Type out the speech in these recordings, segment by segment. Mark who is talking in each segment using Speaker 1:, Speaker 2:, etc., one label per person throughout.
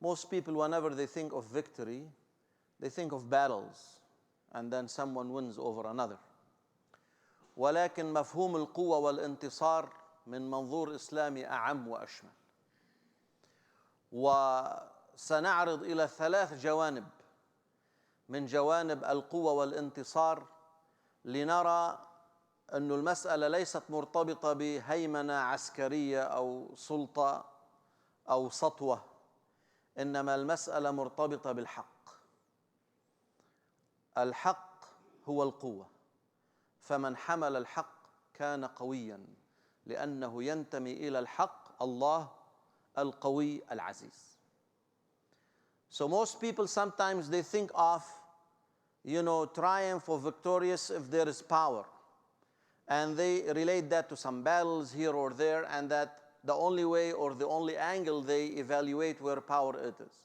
Speaker 1: Most people, whenever they think of victory, they think of battles, and then someone wins over another. ولكن مفهوم القوة والانتصار من منظور إسلامي أعم وأشمل. وسنعرض إلى 3 جوانب من جوانب القوة والانتصار لنرى أن المسألة ليست مرتبطة بهيمنة عسكرية أو سلطة أو سطوة، إنما المسألة مرتبطة بالحق. الحق هو القوة، فمن حمل الحق كان قويا لأنه ينتمي إلى الحق، الله القوي العزيز. So most people sometimes they think of, triumph or victorious if there is power. And they relate that to some battles here or there, and that the only way or the only angle they evaluate where power it is.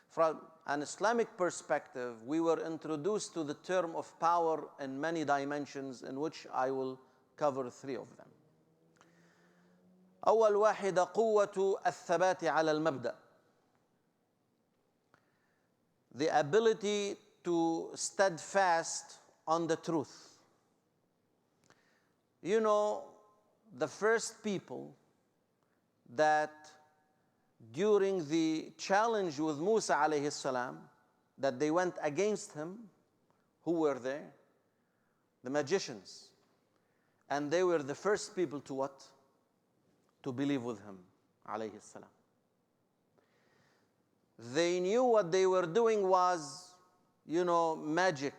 Speaker 1: From an Islamic perspective, we were introduced to the term of power in many dimensions, in which I will cover 3 of them. أول واحدة قوة الثبات على المبدأ. The ability to stand fast on the truth. The first people that during the challenge with Musa alayhi salam, that they went against him, who were there? The magicians. And they were the first people to what? To believe with him alayhi salam. They knew what they were doing was, magic.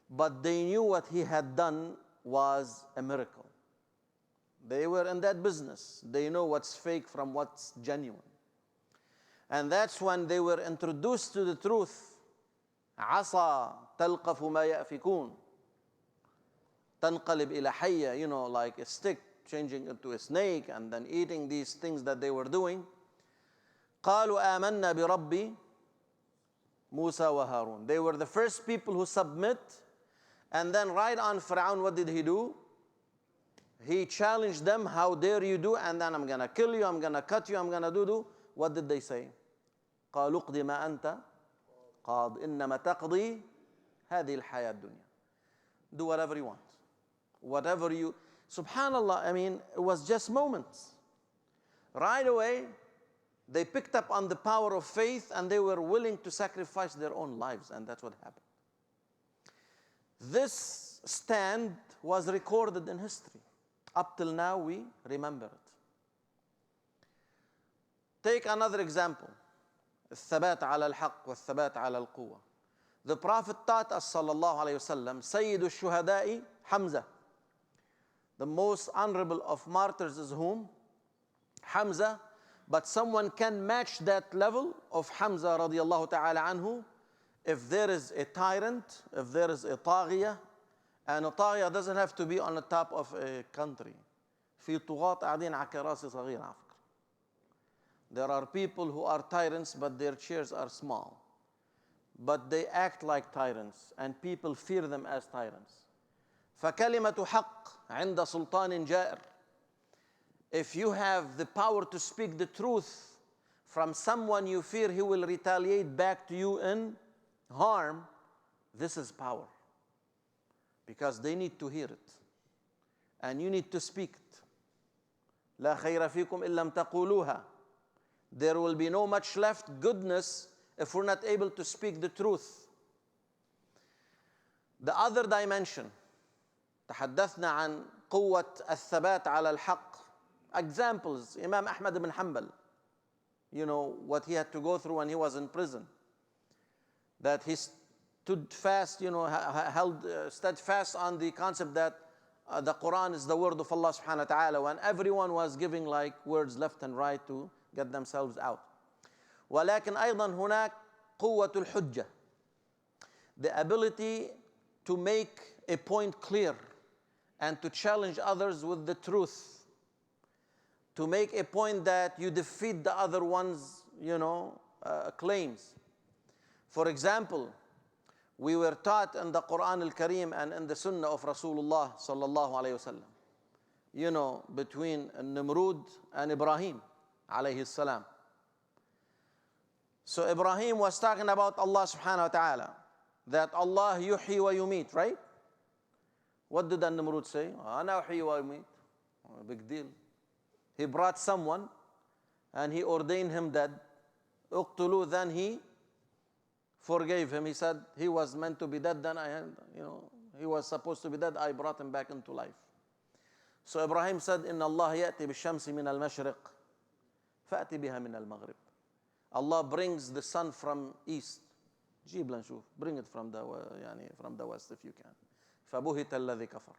Speaker 1: But they knew what he had done was a miracle. They were in that business. They know what's fake from what's genuine. And that's when they were introduced to the truth. عصا تلقف ما يأفكون تنقلب إلى حية, like a stick changing into a snake and then eating these things that they were doing. قالوا آمنا برب موسى وهارون. They were the first people who submit. And then right on Fir'aun, what did he do? He challenged them, how dare you do, and then I'm going to kill you, I'm going to cut you, I'm going to do. What did they say? قالوا اقضِ ما أنت قاض إنما تقضي هذه الحياة الدنيا. Do whatever you want. Whatever you... Subhanallah, it was just moments. Right away, they picked up on the power of faith and they were willing to sacrifice their own lives, and that's what happened. This stand was recorded in history. Up till now, we remember it. Take another example. الثبات على الحق والثبات على القوة. The Prophet taught us, sallallahu alayhi wasallam, سيد الشهداء حمزة. The most honorable of martyrs is whom? Hamza. But someone can match that level of Hamza radiallahu ta'ala anhu if there is a tyrant, if there is a طاغية. And a طاغية doesn't have to be on the top of a country. في طغاة قاعدين على كراسي صغيرة على فكرة. There are people who are tyrants, but their chairs are small. But they act like tyrants, and people fear them as tyrants. فكلمة حق عند سلطان جائر. If you have the power to speak the truth from someone you fear he will retaliate back to you in harm, this is power. Because they need to hear it. And you need to speak it. لا خير فيكم إن لم تقولوها. There will be no much left goodness if we're not able to speak the truth. The other dimension. تحدثنا عن قوة الثبات على الحق. Examples. Imam Ahmad ibn Hanbal. What he had to go through when he was in prison. That he stood fast, held steadfast on the concept that the Quran is the word of Allah subhanahu wa ta'ala, when everyone was giving like words left and right to get themselves out. ولكن أيضا هناك قوة الحجة. The ability to make a point clear and to challenge others with the truth. To make a point that you defeat the other one's, claims. For example, we were taught in the Quran al-Kareem and in the Sunnah of Rasulullah sallallahu alayhi wasallam, between Nimrud and Ibrahim alayhi salam. So Ibrahim was talking about Allah subhanahu wa ta'ala, that Allah yuhyi wa yumit, right? What did An-Namrud say? Ana uhyi wa yumit. Big deal. He brought someone and he ordained him dead. Uqtulu, then he forgave him. He said he was meant to be dead, then he was supposed to be dead, I brought him back into life. So Ibrahim said, Inna Allah ya'ti bi-shamsi min al-mashriq, fa'ti biha min al-maghrib. Allah brings the sun from east. جيب لنشوف. Bring it from the west if you can. فَبُهِتَ الَّذِي كَفَرْ.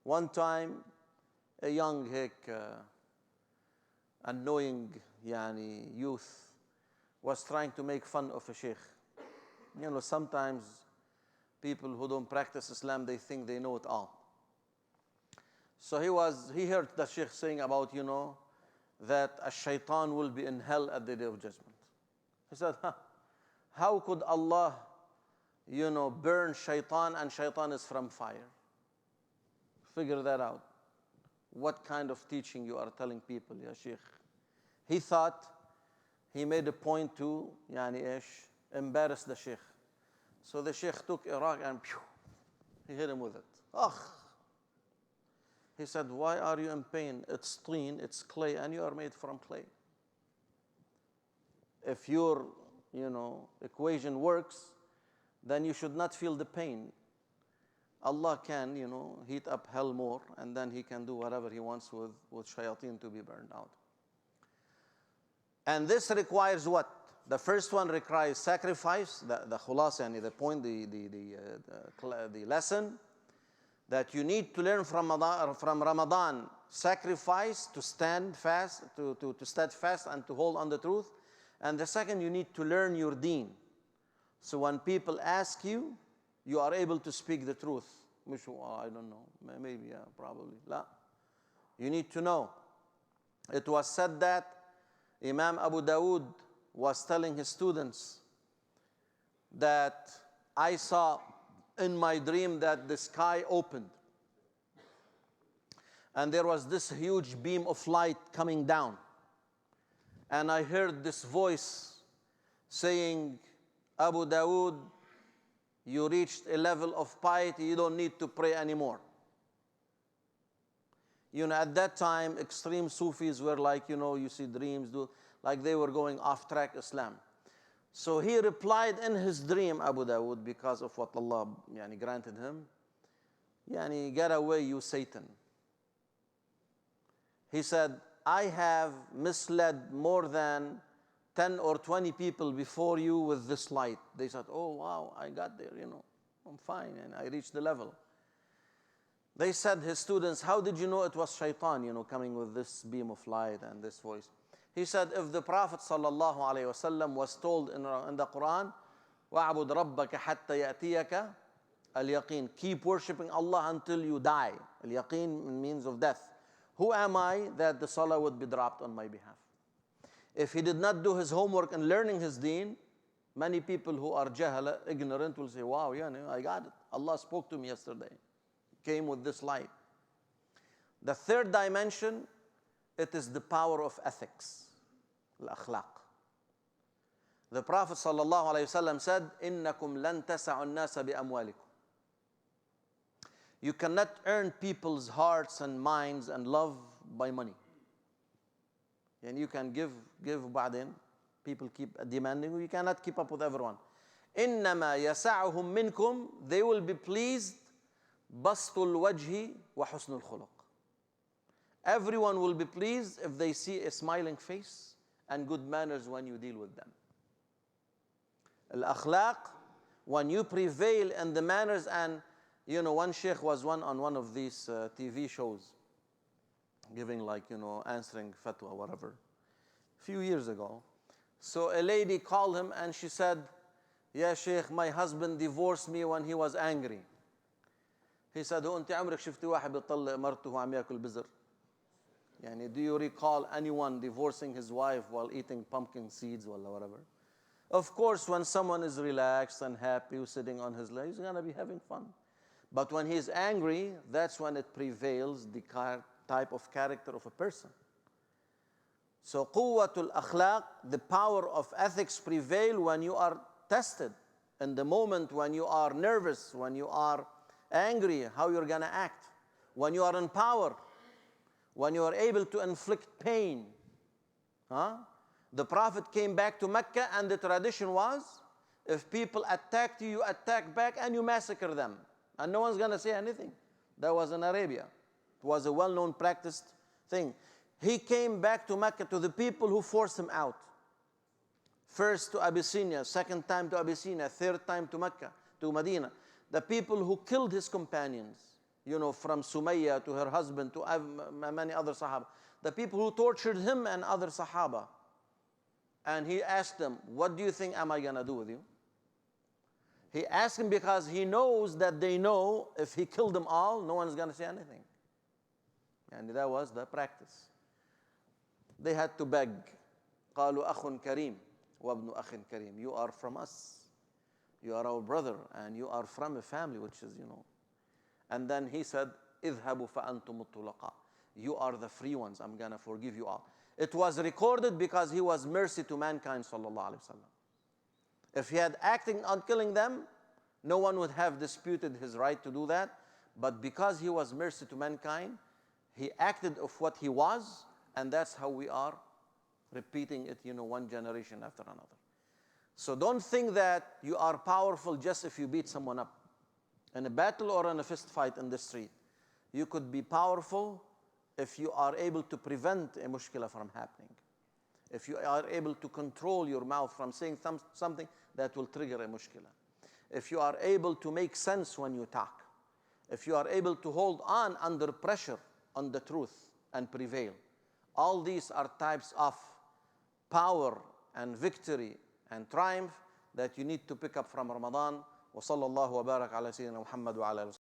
Speaker 1: One time, a young, annoying youth was trying to make fun of a sheikh. Sometimes people who don't practice Islam, they think they know it all. So he heard the sheikh saying about, that a shaitan will be in hell at the day of judgment. He said, how could Allah, burn shaitan, and shaitan is from fire? Figure that out. What kind of teaching you are telling people, ya sheikh? He thought he made a point to, embarrass the sheikh. So the sheikh took a rock and he hit him with it. He said, why are you in pain? It's teen, it's clay, and you are made from clay. If your, equation works, then you should not feel the pain. Allah can, heat up hell more, and then He can do whatever He wants with shayateen to be burned out. And this requires what? The first one requires sacrifice, the khulasa, the point, the lesson, that you need to learn from Ramadan, sacrifice to stand fast, to steadfast and to hold on the truth. And the second, you need to learn your deen. So when people ask you, you are able to speak the truth. I don't know, maybe, yeah, probably. La. You need to know. It was said that Imam Abu Dawood was telling his students that I saw in my dream that the sky opened. And there was this huge beam of light coming down. And I heard this voice saying, Abu Dawood, you reached a level of piety, you don't need to pray anymore. At that time, extreme Sufis were like, you see dreams, like they were going off track Islam. So he replied in his dream, Abu Dawood, because of what Allah granted him, get away, you Satan. He said, I have misled more than 10 or 20 people before you with this light. They said, oh wow, I got there, I'm fine, and I reached the level. They said, his students, how did you know it was shaitan, coming with this beam of light and this voice? He said, if the Prophet ﷺ was told in the Quran, وَعْبُدْ رَبَّكَ حَتَّى يَأْتِيَكَ الْيَقِينَ, keep worshipping Allah until you die. Al-yaqeen means of death. Who am I that the salah would be dropped on my behalf? If he did not do his homework in learning his deen, many people who are jahala, ignorant, will say, wow, I got it. Allah spoke to me yesterday. Came with this light. The third dimension, it is the power of ethics, al-akhlaq. The Prophet ﷺ said, إِنَّكُمْ لَن تَسَعُوا النَّاسَ بِأَمْوَالِكُمْ. You cannot earn people's hearts and minds and love by money. And you can give بعدين. People keep demanding, you cannot keep up with everyone. إِنَّمَا يَسَعُهُمْ مِنْكُمْ, they will be pleased, بَسْطُ الْوَجْهِ وَحُسْنُ الْخُلُقِ. Everyone will be pleased if they see a smiling face and good manners when you deal with them. Al-akhlaq, when you prevail in the manners, and one sheikh was on one of these TV shows, giving answering fatwa, whatever, a few years ago. So a lady called him and she said, "Ya sheikh, my husband divorced me when he was angry." He said, "هو أنت عمرك شفتي واحد بيطلق مرته وعم ياكل بزر?" Do you recall anyone divorcing his wife while eating pumpkin seeds or whatever? Of course, when someone is relaxed and happy, sitting on his leg, he's going to be having fun. But when he's angry, that's when it prevails, the type of character of a person. So quwwatul akhlaq, the power of ethics prevail when you are tested. In the moment when you are nervous, when you are angry, how you're going to act. When you are in power, when you are able to inflict pain. Huh? The Prophet came back to Mecca and the tradition was, if people attacked you, you attack back and you massacre them. And no one's going to say anything. That was in Arabia. It was a well-known practiced thing. He came back to Mecca to the people who forced him out. First to Abyssinia, second time to Abyssinia, third time to Mecca, to Medina. The people who killed his companions, you know, from Sumayya to her husband to many other Sahaba. The people who tortured him and other Sahaba. And he asked them, what do you think am I going to do with you? He asked them because he knows that they know if he killed them all, no one's going to say anything. And that was the practice. They had to beg. قالوا أخ كريم وابن أخ كريم. You are from us. You are our brother and you are from a family which is, you know. And then he said, اذهبوا فأنتم الطلقاء. You are the free ones. I'm going to forgive you all. It was recorded because he was mercy to mankind, sallallahu alaihi wasallam. If he had acted on killing them, no one would have disputed his right to do that. But because he was mercy to mankind, he acted of what he was, and that's how we are repeating it, you know, one generation after another. So don't think that you are powerful just if you beat someone up. In a battle or in a fist fight in the street, you could be powerful if you are able to prevent a mushkila from happening. If you are able to control your mouth from saying something that will trigger a mushkila. If you are able to make sense when you talk. If you are able to hold on under pressure on the truth and prevail. All these are types of power and victory and triumph that you need to pick up from Ramadan. وصلى الله وبارك على سيدنا محمد وعلى